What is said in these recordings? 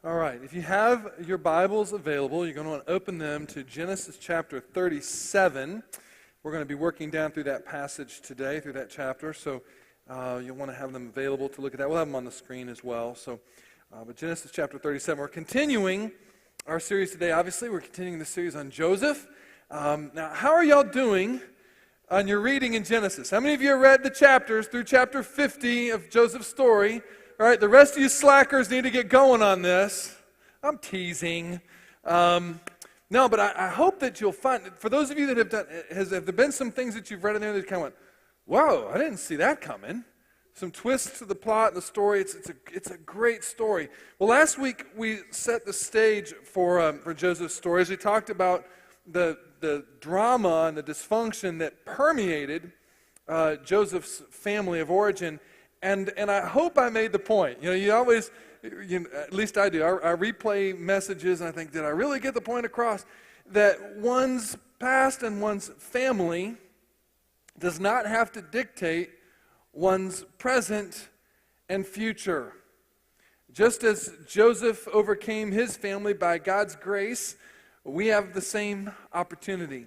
All right, if you have your Bibles available, you're going to want to open them to Genesis chapter 37. We're going to be working down through that passage today, through that chapter, so you'll want to have them available to look at that. We'll have them on the screen as well. But Genesis chapter 37, we're continuing our series today. Obviously, we're continuing the series on Joseph. Now, how are y'all doing on your reading in Genesis? How many of you have read the chapters through chapter 50 of Joseph's story? All right, the rest of you slackers need to get going on this. I'm teasing. No, but I hope that you'll find, for those of you that have done, have there been some things that you've read in there that kind of went, whoa, I didn't see that coming. Some twists to the plot and the story. It's a great story. Well, last week we set the stage for Joseph's story as we talked about the drama and the dysfunction that permeated Joseph's family of origin. And I hope I made the point. You always, at least I do, I replay messages and I think, did I really get the point across? That one's past and one's family does not have to dictate one's present and future. Just as Joseph overcame his family by God's grace, we have the same opportunity.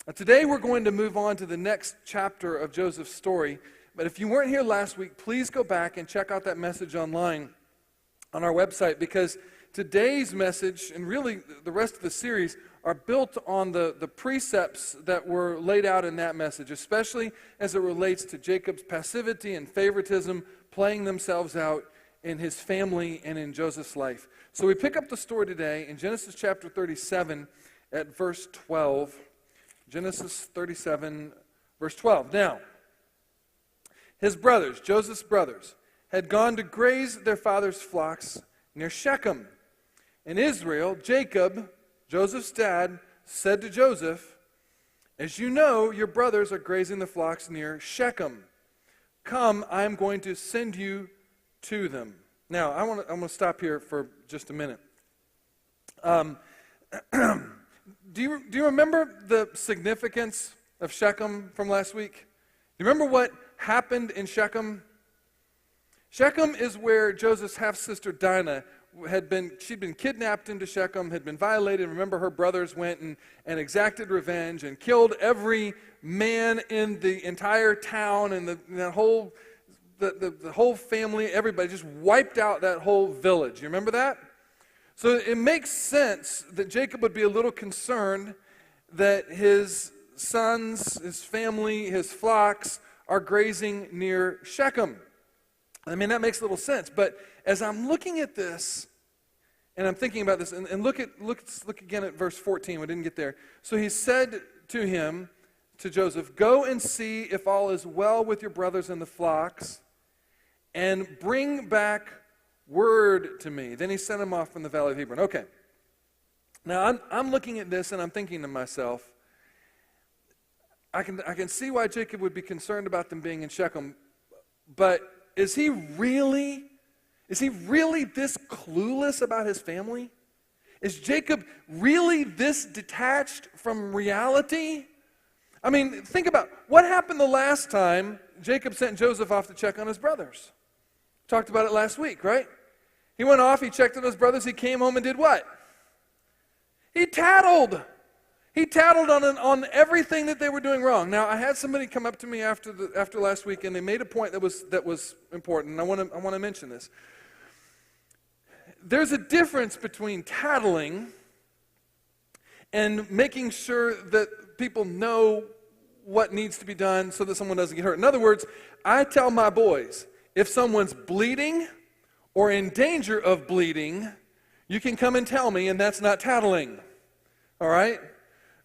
Now, today we're going to move on to the next chapter of Joseph's story. But if you weren't here last week, please go back and check out that message online on our website, because today's message and really the rest of the series are built on the precepts that were laid out in that message, especially as it relates to Jacob's passivity and favoritism playing themselves out in his family and in Joseph's life. So we pick up the story today in Genesis chapter 37 at verse 12. Genesis 37, verse 12. Now, his brothers, Joseph's brothers, had gone to graze their father's flocks near Shechem. And Israel, Jacob, Joseph's dad, said to Joseph, "As you know, your brothers are grazing the flocks near Shechem. Come, I am going to send you to them." Now, I'm going to stop here for just a minute. Do you remember the significance of Shechem from last week? Do you remember what happened in Shechem? Shechem is where Joseph's half-sister Dinah she'd been kidnapped into Shechem, had been violated. Remember, her brothers went and exacted revenge and killed every man in the entire town and the whole family, everybody, just wiped out that whole village. You remember that? So it makes sense that Jacob would be a little concerned that his sons, his family, his flocks are grazing near Shechem. I mean, that makes a little sense. But as I'm looking at this, and I'm thinking about this, and look again at verse 14. We didn't get there. So he said to him, to Joseph, "Go and see if all is well with your brothers and the flocks, and bring back word to me." Then he sent him off from the valley of Hebron. Okay. Now I'm looking at this and I'm thinking to myself, I can see why Jacob would be concerned about them being in Shechem, but is he really this clueless about his family? Is Jacob really this detached from reality? I mean, think about what happened the last time Jacob sent Joseph off to check on his brothers. Talked about it last week, right? He went off, he checked on his brothers, he came home and did what? He tattled. He tattled on everything that they were doing wrong. Now, I had somebody come up to me after last week, and they made a point that was important. And I want to mention this. There's a difference between tattling and making sure that people know what needs to be done so that someone doesn't get hurt. In other words, I tell my boys, if someone's bleeding or in danger of bleeding, you can come and tell me, and that's not tattling. All right?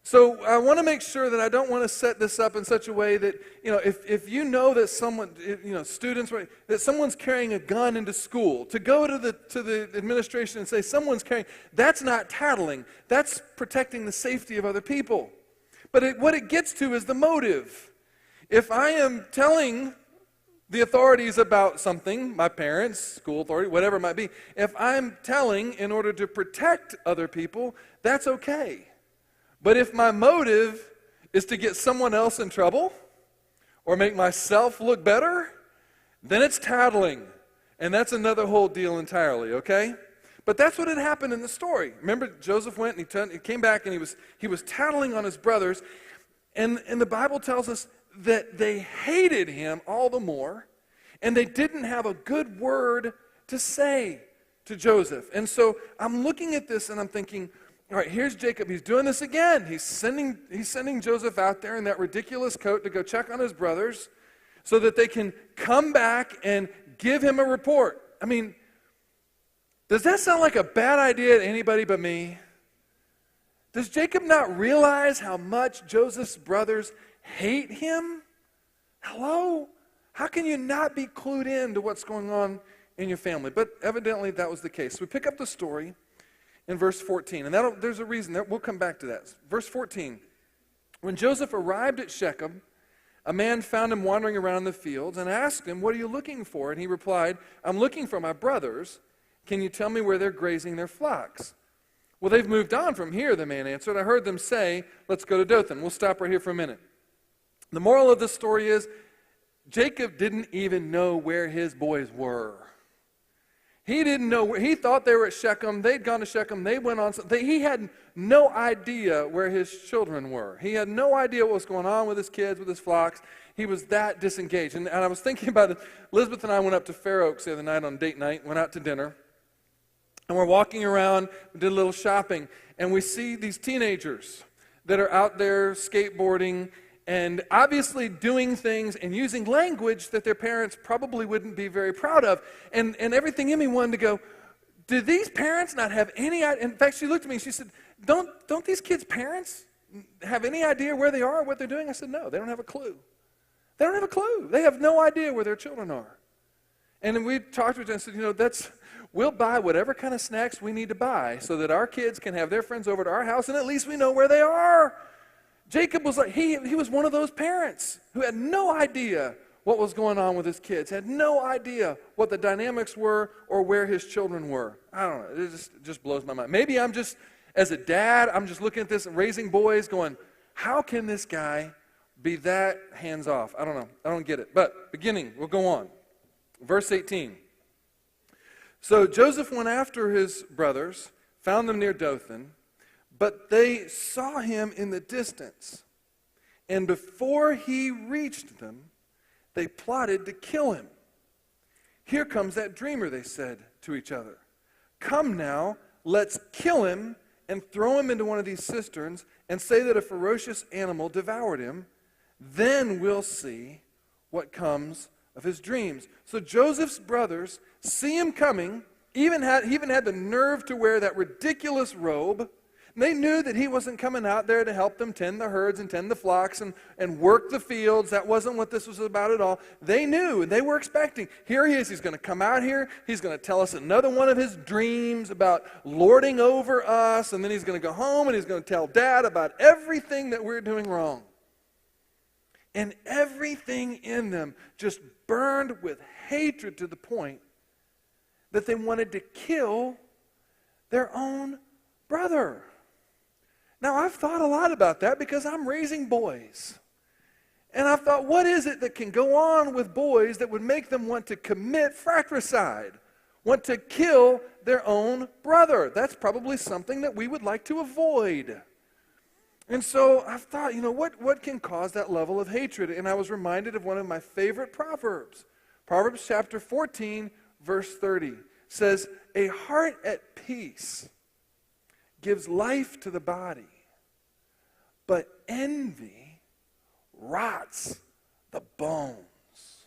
So I want to make sure that I don't want to set this up in such a way that, if you know that someone, students, that someone's carrying a gun into school, to go to the administration and say someone's carrying, that's not tattling. That's protecting the safety of other people. But what it gets to is the motive. If I am telling the authorities about something, my parents, school authority, whatever it might be, if I'm telling in order to protect other people, that's okay. But if my motive is to get someone else in trouble or make myself look better, then it's tattling. And that's another whole deal entirely, okay? But that's what had happened in the story. Remember, Joseph went and he came back and he was tattling on his brothers. And the Bible tells us that they hated him all the more, and they didn't have a good word to say to Joseph. And so I'm looking at this and I'm thinking, all right, here's Jacob. He's doing this again. He's sending Joseph out there in that ridiculous coat to go check on his brothers so that they can come back and give him a report. I mean, does that sound like a bad idea to anybody but me? Does Jacob not realize how much Joseph's brothers hate him? Hello? How can you not be clued in to what's going on in your family? But evidently that was the case. So we pick up the story in verse 14. And there's a reason. We'll come back to that. Verse 14. When Joseph arrived at Shechem, a man found him wandering around in the fields and asked him, "What are you looking for?" And he replied, "I'm looking for my brothers. Can you tell me where they're grazing their flocks?" "Well, they've moved on from here," the man answered. "I heard them say, 'Let's go to Dothan.'" We'll stop right here for a minute. The moral of this story is Jacob didn't even know where his boys were. He didn't know where. He thought they were at Shechem. They'd gone to Shechem. They went on. He had no idea where his children were. He had no idea what was going on with his kids, with his flocks. He was that disengaged. And I was thinking about it. Elizabeth and I went up to Fair Oaks the other night on date night, went out to dinner. And we're walking around, we did a little shopping, and we see these teenagers that are out there skateboarding and obviously doing things and using language that their parents probably wouldn't be very proud of. And everything in me wanted to go, do these parents not have any idea? In fact, she looked at me and she said, don't these kids' parents have any idea where they are or what they're doing? I said, no, they don't have a clue. They don't have a clue. They have no idea where their children are. And then we talked to her and said, we'll buy whatever kind of snacks we need to buy so that our kids can have their friends over to our house and at least we know where they are. Jacob was like, he was one of those parents who had no idea what was going on with his kids, had no idea what the dynamics were or where his children were. I don't know. It just blows my mind. Maybe I'm just, as a dad, I'm just looking at this and raising boys going, how can this guy be that hands-off? I don't know. I don't get it. But beginning, we'll go on. Verse 18. So Joseph went after his brothers, found them near Dothan, but they saw him in the distance. And before he reached them, they plotted to kill him. "Here comes that dreamer," they said to each other. "Come now, let's kill him and throw him into one of these cisterns and say that a ferocious animal devoured him. Then we'll see what comes of his dreams." So Joseph's brothers see him coming. He even had the nerve to wear that ridiculous robe. They knew that he wasn't coming out there to help them tend the herds and tend the flocks and work the fields. That wasn't what this was about at all. They knew, and they were expecting. Here he is. He's going to come out here. He's going to tell us another one of his dreams about lording over us, and then he's going to go home, and he's going to tell Dad about everything that we're doing wrong. And everything in them just burned with hatred to the point that they wanted to kill their own brother. Now, I've thought a lot about that because I'm raising boys. And I've thought, what is it that can go on with boys that would make them want to commit fratricide, want to kill their own brother? That's probably something that we would like to avoid. And so I've thought, what can cause that level of hatred? And I was reminded of one of my favorite Proverbs. Proverbs chapter 14, verse 30 says, "A heart at peace gives life to the body, but envy rots the bones."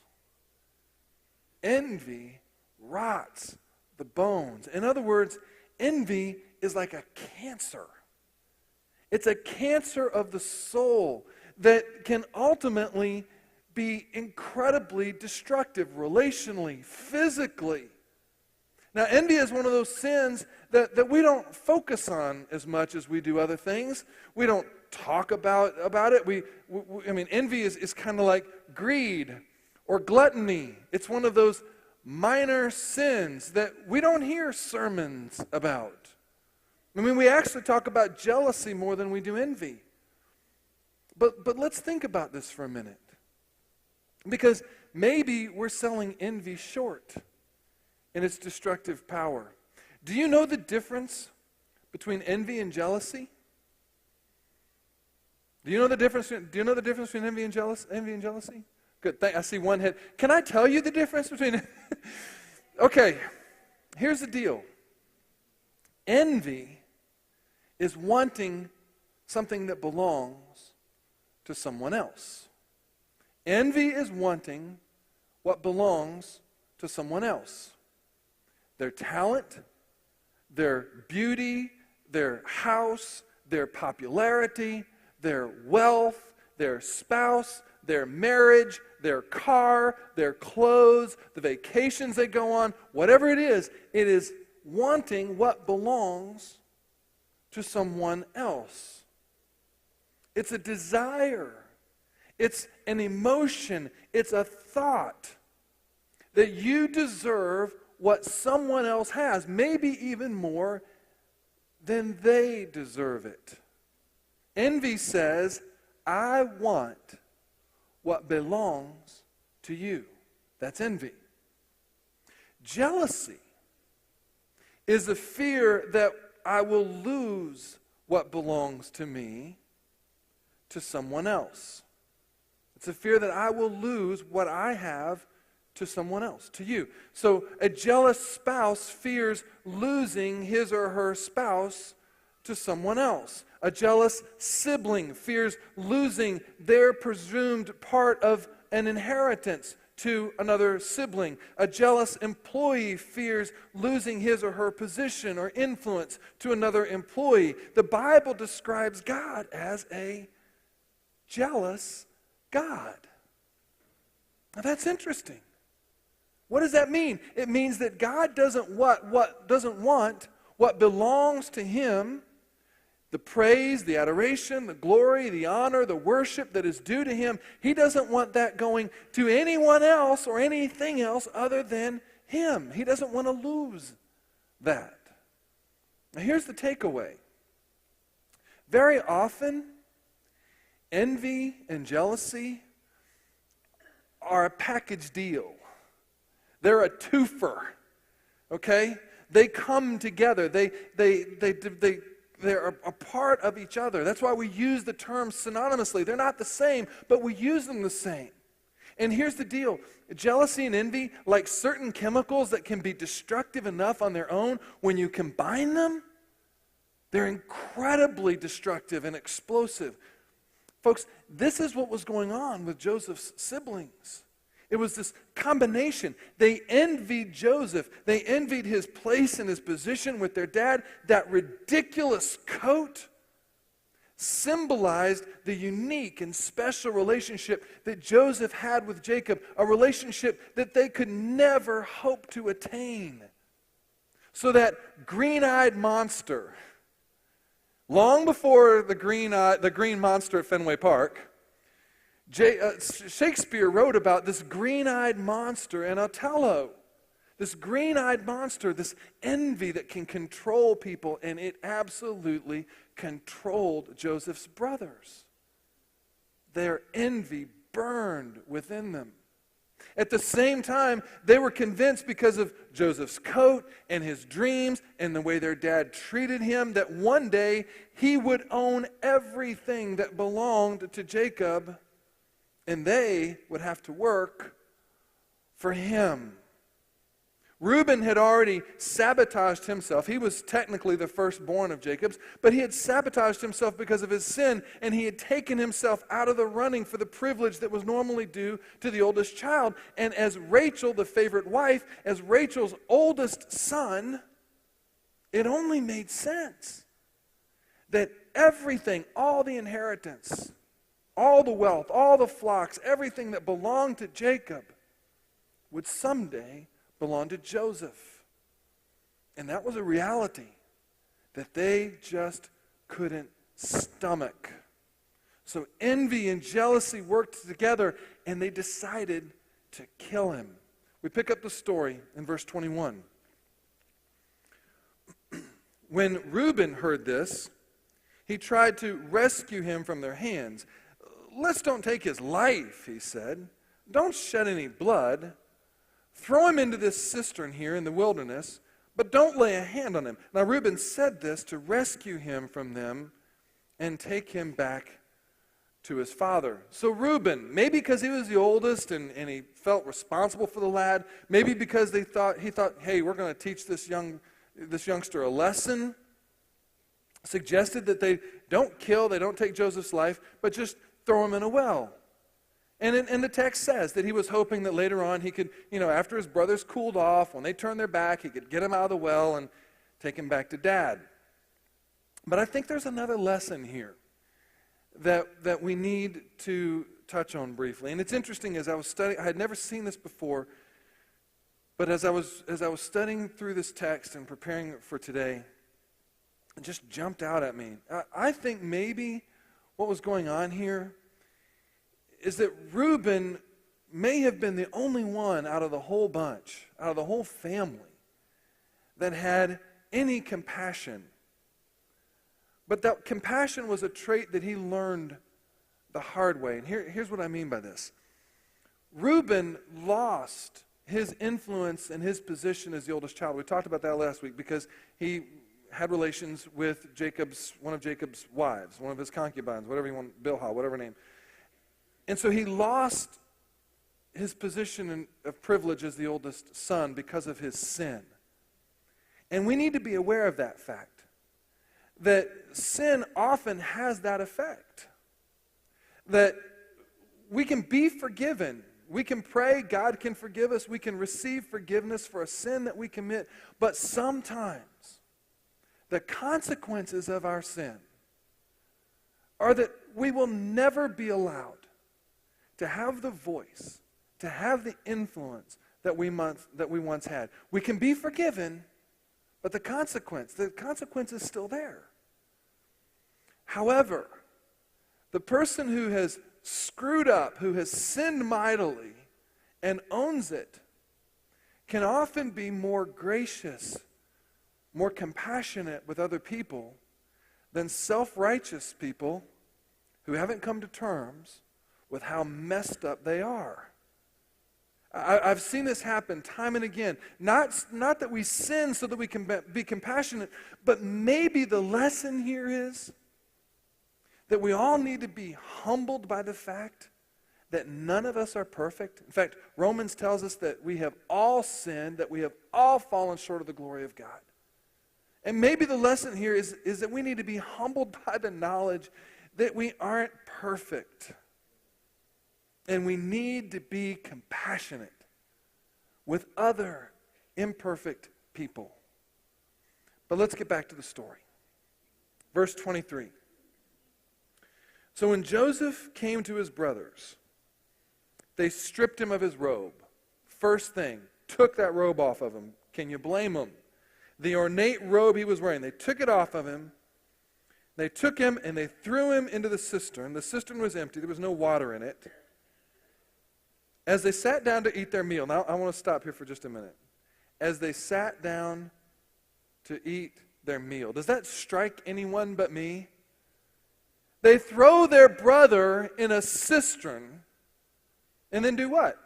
Envy rots the bones. In other words, envy is like a cancer. It's a cancer of the soul that can ultimately be incredibly destructive relationally, physically. Now, envy is one of those sins that we don't focus on as much as we do other things. We don't talk about it. Envy is kind of like greed or gluttony. It's one of those minor sins that we don't hear sermons about. We actually talk about jealousy more than we do envy. But let's think about this for a minute. Because maybe we're selling envy short in its destructive power. Do you know the difference between envy and jealousy? Do you know the difference between envy and jealousy? Good. I see one head. Can I tell you the difference between Okay. Here's the deal. Envy is wanting something that belongs to someone else. Envy is wanting what belongs to someone else. Their talent, their beauty, their house, their popularity, their wealth, their spouse, their marriage, their car, their clothes, the vacations they go on, whatever it is wanting what belongs to someone else. It's a desire. It's an emotion. It's a thought that you deserve what someone else has, maybe even more than they deserve it. Envy says, I want what belongs to you. That's envy. Jealousy is a fear that I will lose what belongs to me to someone else. It's a fear that I will lose what I have to someone else, to you. So a jealous spouse fears losing his or her spouse to someone else. A jealous sibling fears losing their presumed part of an inheritance to another sibling. A jealous employee fears losing his or her position or influence to another employee. The Bible describes God as a jealous God. Now that's interesting. What does that mean? It means that God doesn't want what belongs to Him, the praise, the adoration, the glory, the honor, the worship that is due to Him. He doesn't want that going to anyone else or anything else other than Him. He doesn't want to lose that. Now here's the takeaway. Very often, envy and jealousy are a package deal. They're a twofer, okay? They come together. They're a part of each other. That's why we use the terms synonymously. They're not the same, but we use them the same. And here's the deal. Jealousy and envy, like certain chemicals that can be destructive enough on their own, when you combine them, they're incredibly destructive and explosive. Folks, this is what was going on with Joseph's siblings. It was this combination. They envied Joseph. They envied his place and his position with their dad. That ridiculous coat symbolized the unique and special relationship that Joseph had with Jacob, a relationship that they could never hope to attain. So that green-eyed monster, long before the green monster at Fenway Park, Shakespeare wrote about this green-eyed monster in Othello. This green-eyed monster, this envy that can control people, and it absolutely controlled Joseph's brothers. Their envy burned within them. At the same time, they were convinced because of Joseph's coat and his dreams and the way their dad treated him that one day he would own everything that belonged to Jacob, and they would have to work for him. Reuben had already sabotaged himself. He was technically the firstborn of Jacob's, but he had sabotaged himself because of his sin, and he had taken himself out of the running for the privilege that was normally due to the oldest child. And as Rachel, the favorite wife, as Rachel's oldest son, it only made sense that everything, all the inheritance, all the wealth, all the flocks, everything that belonged to Jacob would someday belong to Joseph. And that was a reality that they just couldn't stomach. So envy and jealousy worked together, and they decided to kill him. We pick up the story in verse 21. When Reuben heard this, he tried to rescue him from their hands. "Let's don't take his life," he said. "Don't shed any blood. Throw him into this cistern here in the wilderness, but don't lay a hand on him. Now Reuben said this to rescue him from them and take him back to his father. So Reuben, maybe because he was the oldest and he felt responsible for the lad, maybe because he thought, hey, we're going to teach this youngster a lesson, suggested that they don't kill, they don't take Joseph's life, but just throw him in a well. And the text says that he was hoping that later on he could, after his brothers cooled off, when they turned their back, he could get him out of the well and take him back to dad. But I think there's another lesson here that we need to touch on briefly. And it's interesting, as I was studying, I had never seen this before, but as I was studying through this text and preparing for today, it just jumped out at me. I think maybe what was going on here is that Reuben may have been the only one out of the whole bunch, out of the whole family, that had any compassion. But that compassion was a trait that he learned the hard way. And here's what I mean by this. Reuben lost his influence and his position as the oldest child. We talked about that last week because he had relations with one of Jacob's wives, one of his concubines, whatever you want, Bilhah, whatever name. And so he lost his position of privilege as the oldest son because of his sin. And we need to be aware of that fact, that sin often has that effect, that we can be forgiven. We can pray, God can forgive us. We can receive forgiveness for a sin that we commit. But sometimes the consequences of our sin are that we will never be allowed to have the voice, to have the influence that we once had. We can be forgiven, but the consequence is still there. However, the person who has screwed up, who has sinned mightily and owns it, can often be more gracious, more compassionate with other people than self-righteous people who haven't come to terms with how messed up they are. I've seen this happen time and again. Not that we sin so that we can be compassionate, but maybe the lesson here is that we all need to be humbled by the fact that none of us are perfect. In fact, Romans tells us that we have all sinned, that we have all fallen short of the glory of God. And maybe the lesson here is that we need to be humbled by the knowledge that we aren't perfect. And we need to be compassionate with other imperfect people. But let's get back to the story. Verse 23. So when Joseph came to his brothers, they stripped him of his robe. First thing, took that robe off of him. Can you blame him? The ornate robe he was wearing, they took it off of him. They took him and they threw him into the cistern. The cistern was empty. There was no water in it. As they sat down to eat their meal. Now, I want to stop here for just a minute. As they sat down to eat their meal. Does that strike anyone but me? They throw their brother in a cistern and then do what?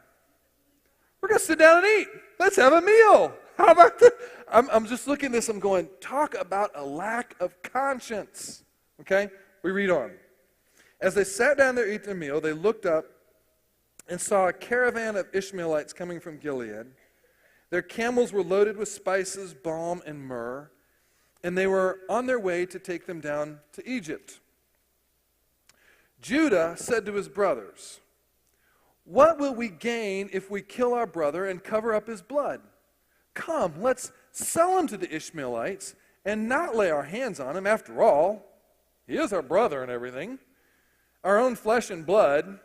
We're going to sit down and eat. Let's have a meal. How about that? I'm just looking at this. I'm going, talk about a lack of conscience. Okay? We read on. As they sat down to eat their meal, they looked up and saw a caravan of Ishmaelites coming from Gilead. Their camels were loaded with spices, balm, and myrrh, and they were on their way to take them down to Egypt. Judah said to his brothers, "What will we gain if we kill our brother and cover up his blood? Come, let's sell him to the Ishmaelites and not lay our hands on him. After all, he is our brother and everything, our own flesh and blood."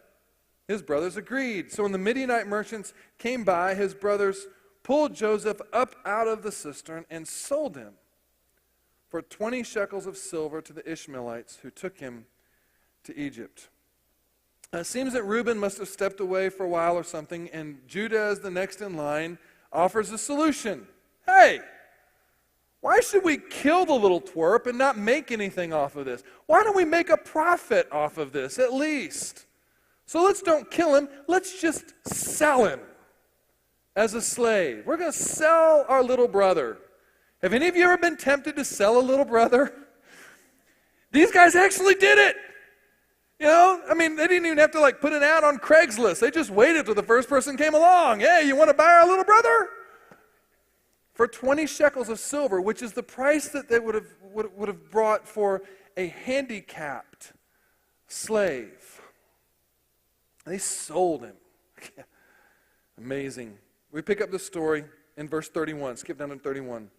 His brothers agreed. So when the Midianite merchants came by, his brothers pulled Joseph up out of the cistern and sold him for 20 shekels of silver to the Ishmaelites who took him to Egypt. It seems that Reuben must have stepped away for a while or something, and Judah, as the next in line, offers a solution. Hey, why should we kill the little twerp and not make anything off of this? Why don't we make a profit off of this at least? So let's don't kill him. Let's just sell him as a slave. We're going to sell our little brother Have any of you ever been tempted to sell a little brother? These guys actually did it. You know, I mean, they didn't even have to like put an ad on Craigslist. They just waited till the first person came along. Hey, you want to buy our little brother? For 20 shekels of silver, which is the price that they would have brought for a handicapped slave. They sold him. Amazing. We pick up the story in verse 31. Skip down to 31.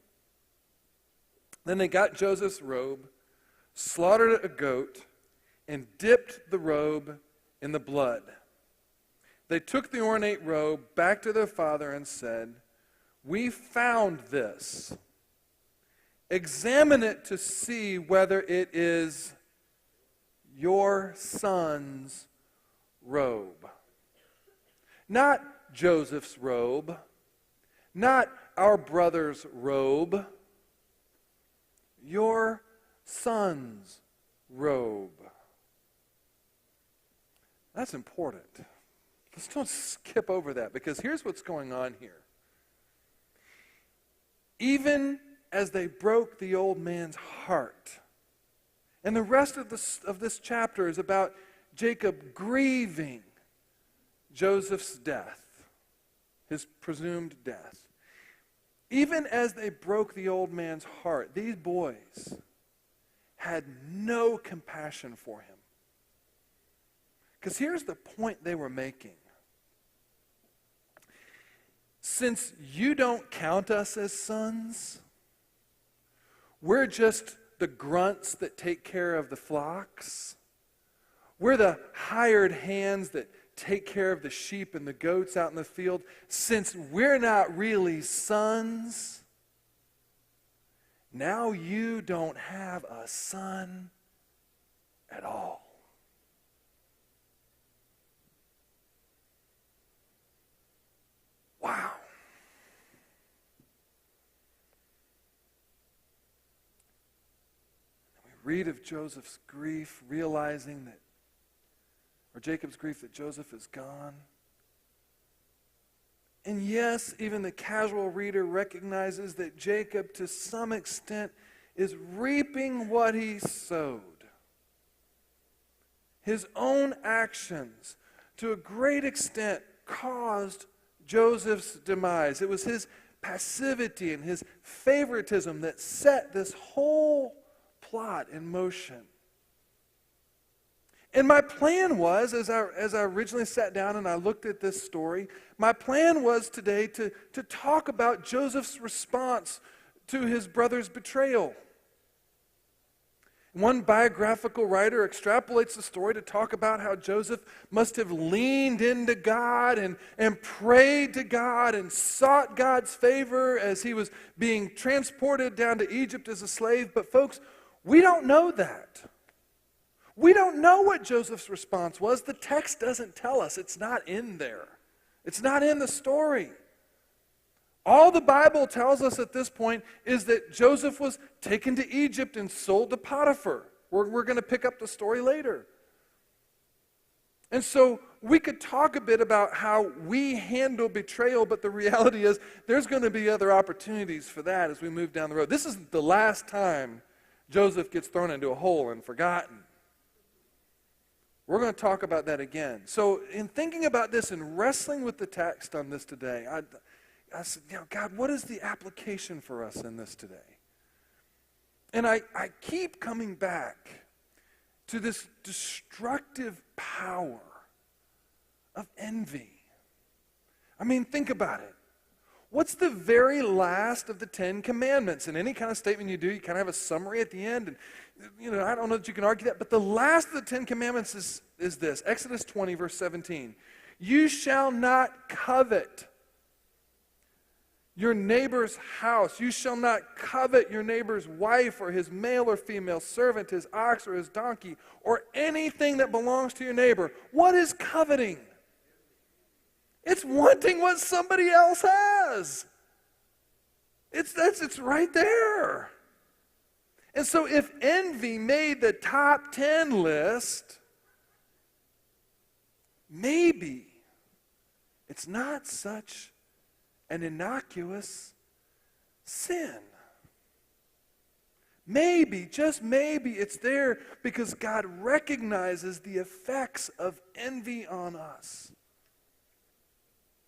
Then they got Joseph's robe, slaughtered a goat, and dipped the robe in the blood. They took the ornate robe back to their father and said, "We found this. Examine it to see whether it is your son's robe." Not Joseph's robe, not our brother's robe, your son's robe. That's important. Let's don't skip over that, because here's what's going on here. Even as they broke the old man's heart, and the rest of this chapter is about Jacob grieving Joseph's death, his presumed death. Even as they broke the old man's heart, these boys had no compassion for him. Because here's the point they were making. Since you don't count us as sons, we're just the grunts that take care of the flocks. We're the hired hands that take care of the sheep and the goats out in the field. Since we're not really sons, now you don't have a son at all. Wow. And we read of Joseph's grief, realizing that, or Jacob's grief that Joseph is gone. And yes, even the casual reader recognizes that Jacob, to some extent, is reaping what he sowed. His own actions, to a great extent, caused Joseph's demise. It was his passivity and his favoritism that set this whole plot in motion. And my plan was, as I originally sat down and I looked at this story, my plan was today to talk about Joseph's response to his brother's betrayal. One biographical writer extrapolates the story to talk about how Joseph must have leaned into God and prayed to God and sought God's favor as he was being transported down to Egypt as a slave. But folks, we don't know that. We don't know what Joseph's response was. The text doesn't tell us. It's not in there. It's not in the story. All the Bible tells us at this point is that Joseph was taken to Egypt and sold to Potiphar. We're going to pick up the story later. And so we could talk a bit about how we handle betrayal, but the reality is there's going to be other opportunities for that as we move down the road. This isn't the last time Joseph gets thrown into a hole and forgotten. We're going to talk about that again. So in thinking about this and wrestling with the text on this today, I said, God, what is the application for us in this today? And I keep coming back to this destructive power of envy. I mean, think about it. What's the very last of the 10 Commandments? In any kind of statement you do, you kind of have a summary at the end. And, I don't know that you can argue that, but the last of the 10 Commandments is this. Exodus 20, verse 17. You shall not covet your neighbor's house. You shall not covet your neighbor's wife or his male or female servant, his ox or his donkey, or anything that belongs to your neighbor. What is coveting? It's wanting what somebody else has. It's right there. And so if envy made the top 10 list, maybe it's not such an innocuous sin. Maybe, just maybe, it's there because God recognizes the effects of envy on us.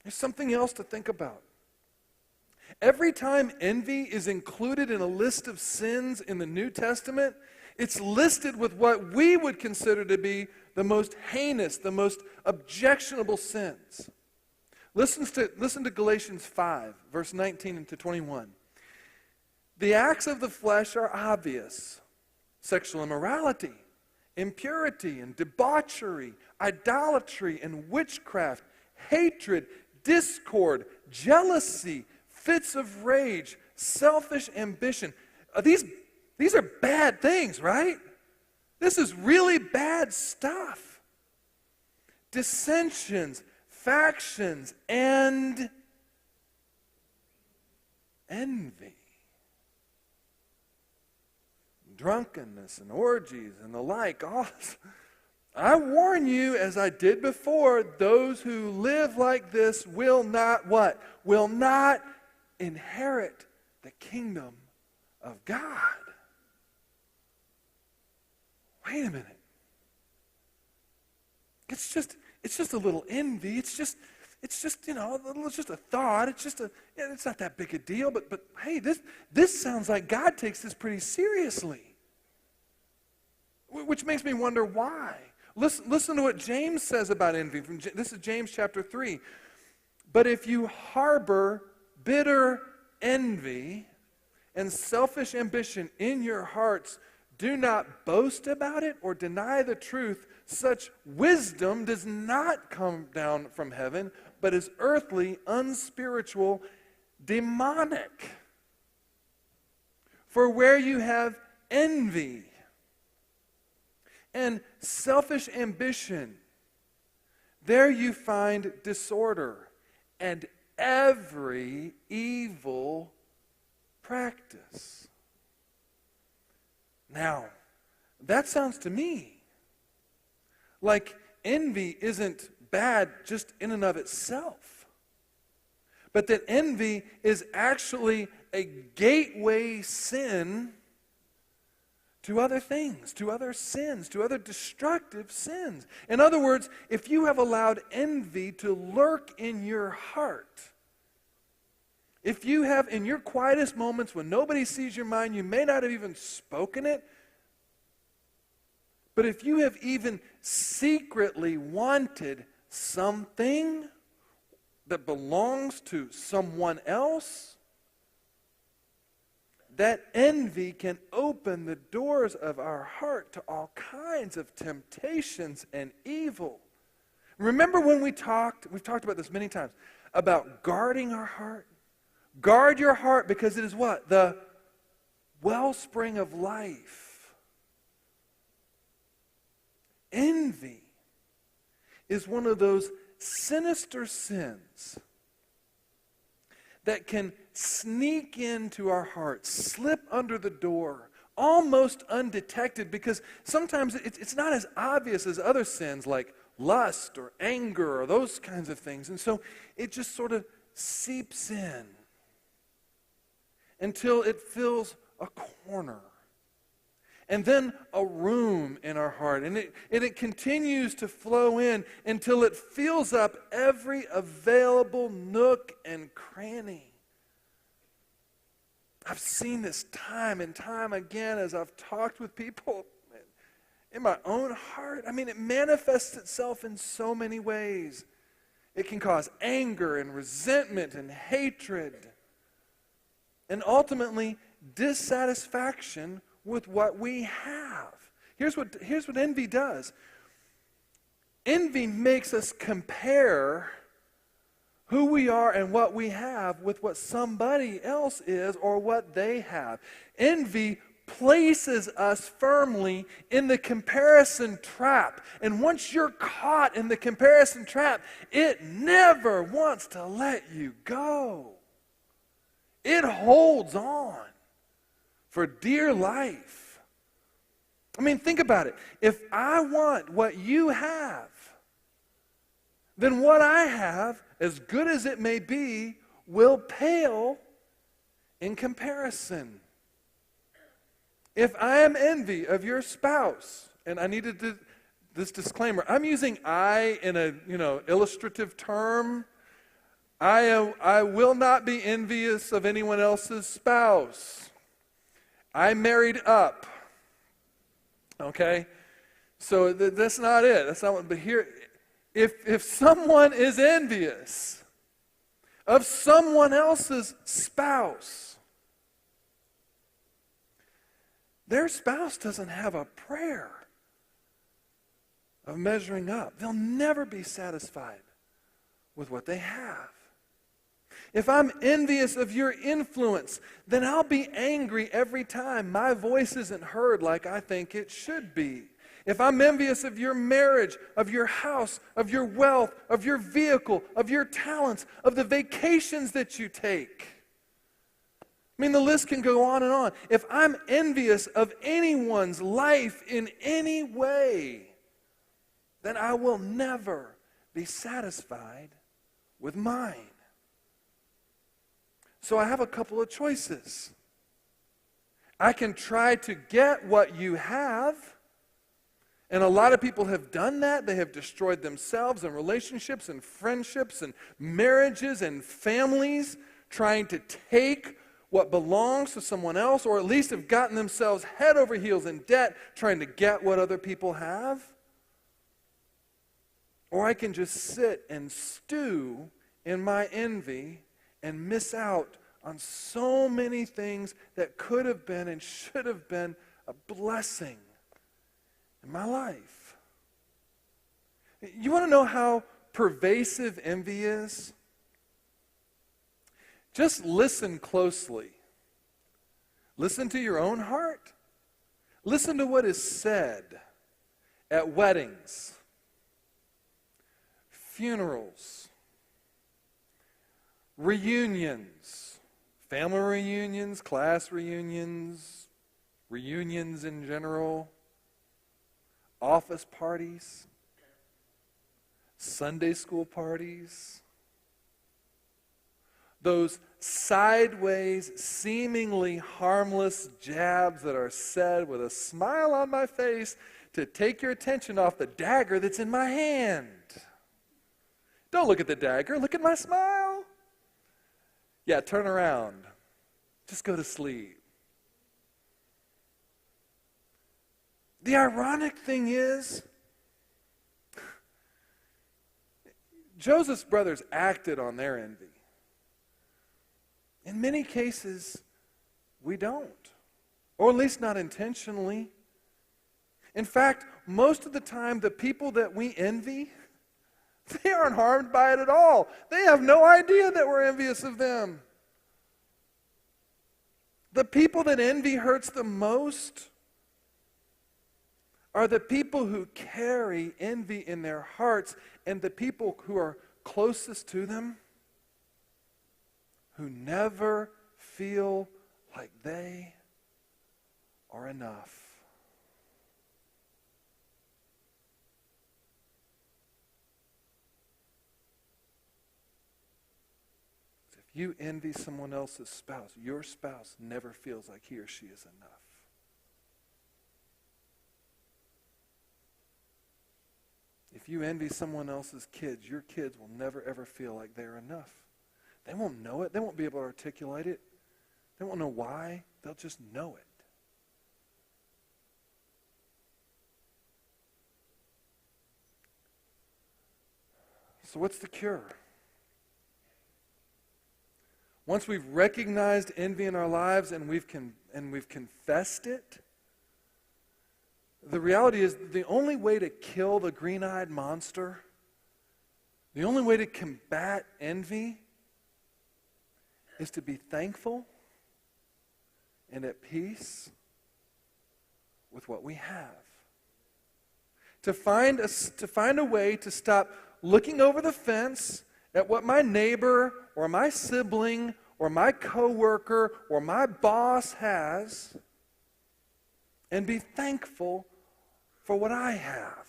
There's something else to think about. Every time envy is included in a list of sins in the New Testament, it's listed with what we would consider to be the most heinous, the most objectionable sins. Listen to Galatians 5, verse 19 to 21. The acts of the flesh are obvious: sexual immorality, impurity and debauchery, idolatry and witchcraft, hatred, discord, jealousy, fits of rage, selfish ambition. These are bad things, right? This is really bad stuff. Dissensions, factions, and envy. Drunkenness and orgies and the like. I warn you, as I did before, those who live like this will not what? Will not inherit the kingdom of God. Wait a minute. It's just a little envy. It's just it's just a thought. It's not that big a deal. But hey, this sounds like God takes this pretty seriously. Which makes me wonder why. Listen to what James says about envy. This is James chapter 3. But if you harbor bitter envy and selfish ambition in your hearts, do not boast about it or deny the truth. Such wisdom does not come down from heaven, but is earthly, unspiritual, demonic. For where you have envy and selfish ambition, there you find disorder and every evil practice. Now, that sounds to me like envy isn't bad just in and of itself, but that envy is actually a gateway sin to other things, to other sins, to other destructive sins. In other words, if you have allowed envy to lurk in your heart, if you have, in your quietest moments when nobody sees your mind, you may not have even spoken it, but if you have even secretly wanted something that belongs to someone else, that envy can open the doors of our heart to all kinds of temptations and evil. Remember when we've talked about this many times, about guarding our heart? Guard your heart because it is what? The wellspring of life. Envy is one of those sinister sins that can sneak into our hearts, slip under the door, almost undetected, because sometimes it's not as obvious as other sins like lust or anger or those kinds of things. And so it just sort of seeps in until it fills a corner and then a room in our heart. And it continues to flow in until it fills up every available nook and cranny. I've seen this time and time again as I've talked with people in my own heart. I mean, it manifests itself in so many ways. It can cause anger and resentment and hatred, and ultimately dissatisfaction with what we have. Here's what envy does. Envy makes us compare who we are and what we have with what somebody else is or what they have. Envy places us firmly in the comparison trap. And once you're caught in the comparison trap, it never wants to let you go. It holds on for dear life. I mean, think about it. If I want what you have, then what I have, as good as it may be, will pale in comparison. If I am envy of your spouse, and I needed this disclaimer, I'm using I in a illustrative term. I will not be envious of anyone else's spouse. I married up. Okay? So that's not it. That's not what, but here, if someone is envious of someone else's spouse, their spouse doesn't have a prayer of measuring up. They'll never be satisfied with what they have. If I'm envious of your influence, then I'll be angry every time my voice isn't heard like I think it should be. If I'm envious of your marriage, of your house, of your wealth, of your vehicle, of your talents, of the vacations that you take, I mean, the list can go on and on. If I'm envious of anyone's life in any way, then I will never be satisfied with mine. So I have a couple of choices. I can try to get what you have, and a lot of people have done that. They have destroyed themselves and relationships and friendships and marriages and families trying to take what belongs to someone else, or at least have gotten themselves head over heels in debt trying to get what other people have. Or I can just sit and stew in my envy and miss out on so many things that could have been and should have been a blessing in my life. You want to know how pervasive envy is? Just listen closely. Listen to your own heart. Listen to what is said at weddings, funerals, reunions, family reunions, class reunions, reunions in general, office parties, Sunday school parties. Those sideways, seemingly harmless jabs that are said with a smile on my face to take your attention off the dagger that's in my hand. Don't look at the dagger, look at my smile. Yeah, turn around. Just go to sleep. The ironic thing is, Joseph's brothers acted on their envy. In many cases, we don't, or at least not intentionally. In fact, most of the time, the people that we envy, they aren't harmed by it at all. They have no idea that we're envious of them. The people that envy hurts the most are the people who carry envy in their hearts, and the people who are closest to them who never feel like they are enough. If you envy someone else's spouse, your spouse never feels like he or she is enough. If you envy someone else's kids, your kids will never ever feel like they're enough. They won't know it. They won't be able to articulate it. They won't know why. They'll just know it. So what's the cure? Once we've recognized envy in our lives and we've confessed it, the reality is the only way to kill the green-eyed monster, the only way to combat envy is to be thankful and at peace with what we have. To find a way to stop looking over the fence at what my neighbor or my sibling or my coworker or my boss has and be thankful for what I have.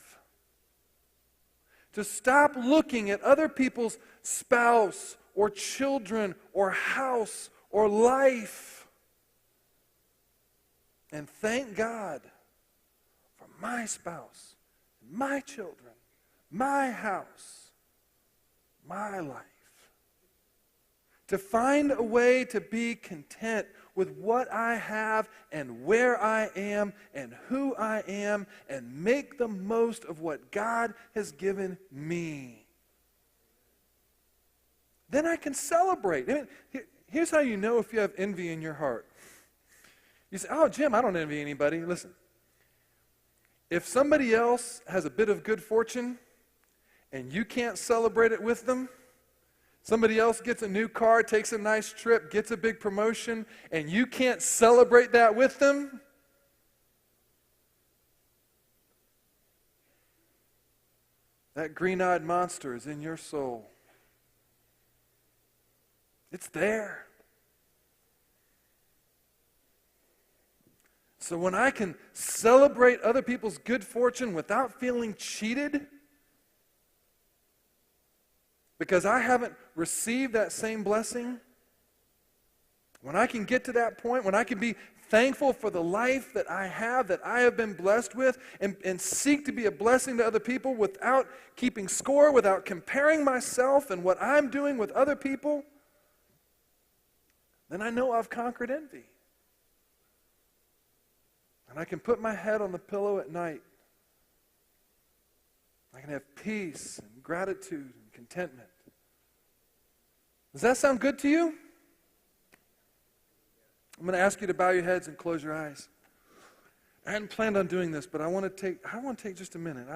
To stop looking at other people's spouse or children or house or life and thank God for my spouse, my children, my house, my life. To find a way to be content with what I have and where I am and who I am and make the most of what God has given me. Then I can celebrate. I mean, here's how you know if you have envy in your heart. You say, oh, Jim, I don't envy anybody. Listen, if somebody else has a bit of good fortune and you can't celebrate it with them, somebody else gets a new car, takes a nice trip, gets a big promotion, and you can't celebrate that with them, that green-eyed monster is in your soul. It's there. So when I can celebrate other people's good fortune without feeling cheated, because I haven't received that same blessing, when I can get to that point, when I can be thankful for the life that I have been blessed with, and seek to be a blessing to other people without keeping score, without comparing myself and what I'm doing with other people, then I know I've conquered envy. And I can put my head on the pillow at night. I can have peace and gratitude and contentment. Does that sound good to you? I'm going to ask you to bow your heads and close your eyes. I hadn't planned on doing this, but I want to take just a minute.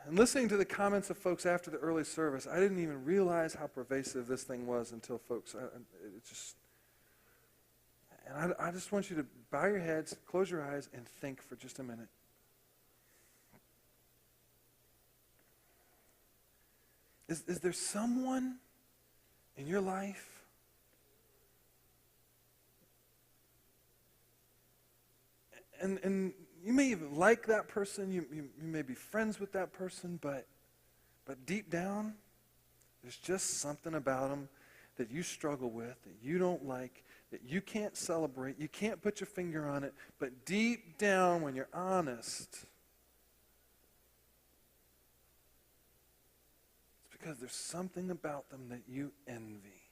And listening to the comments of folks after the early service, I didn't even realize how pervasive this thing was until folks. I just want you to bow your heads, close your eyes, and think for just a minute. Is there someone in your life and you may even like that person, you may be friends with that person, but deep down, there's just something about them that you struggle with, that you don't like, that you can't celebrate, you can't put your finger on it, but deep down, when you're honest, it's because there's something about them that you envy.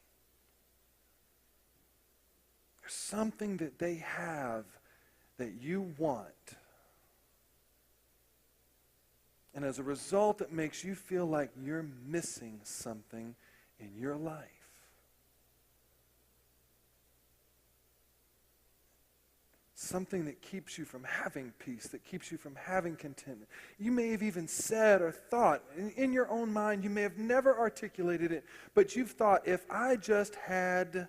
There's something that they have that you want. And as a result, it makes you feel like you're missing something in your life. Something that keeps you from having peace, that keeps you from having contentment. You may have even said or thought, in your own mind, you may have never articulated it, but you've thought, if I just had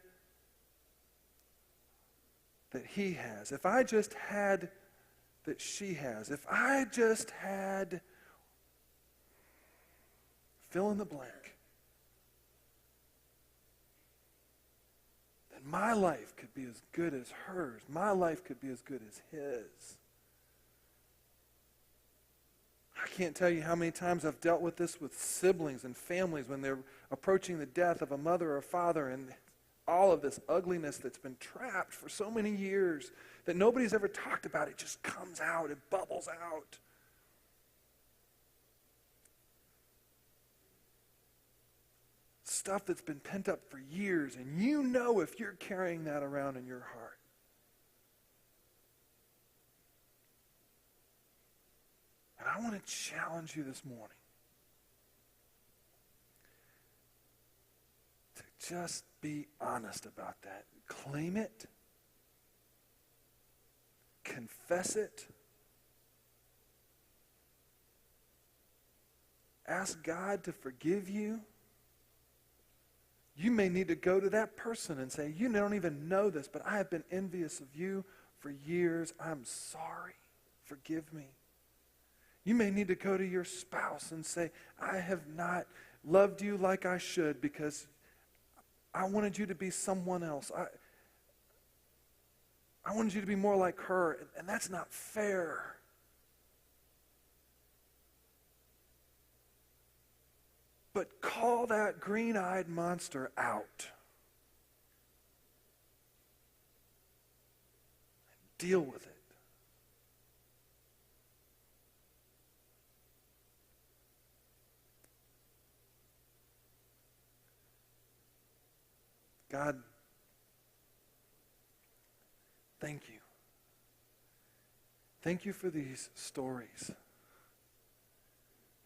that he has, if I just had that she has, if I just had fill in the blank, then my life could be as good as hers. My life could be as good as his. I can't tell you how many times I've dealt with this with siblings and families when they're approaching the death of a mother or a father, and all of this ugliness that's been trapped for so many years that nobody's ever talked about. It just comes out. It bubbles out. Stuff that's been pent up for years, and you know if you're carrying that around in your heart. And I want to challenge you this morning to just be honest about that. Claim it. Confess it. Ask God to forgive you. You may need to go to that person and say, you don't even know this, but I have been envious of you for years. I'm sorry. Forgive me. You may need to go to your spouse and say, I have not loved you like I should because I wanted you to be someone else. I wanted you to be more like her, and that's not fair. But call that green-eyed monster out. Deal with it. God, thank you. Thank you for these stories.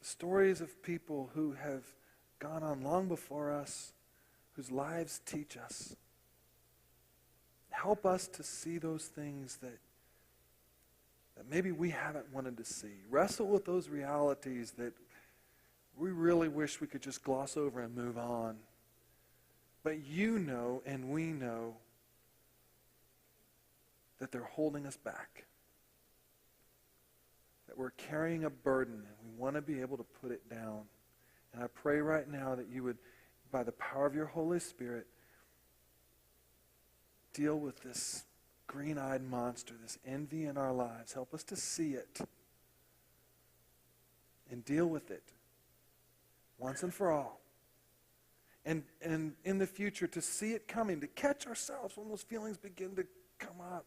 Stories of people who have gone on long before us, whose lives teach us. Help us to see those things that maybe we haven't wanted to see. Wrestle with those realities that we really wish we could just gloss over and move on. But you know and we know that they're holding us back. That we're carrying a burden and we want to be able to put it down. And I pray right now that you would, by the power of your Holy Spirit, deal with this green-eyed monster, this envy in our lives. Help us to see it and deal with it once and for all. And in the future, to see it coming, to catch ourselves when those feelings begin to come up.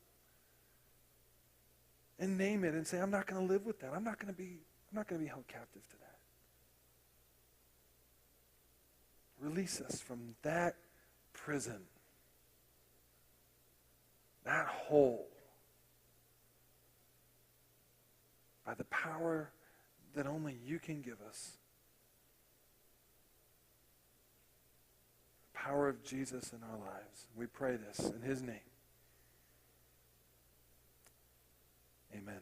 And name it and say, I'm not going to live with that. I'm not going to be held captive to that. Release us from that prison, that hole, by the power that only you can give us. The power of Jesus in our lives. We pray this in his name. Amen.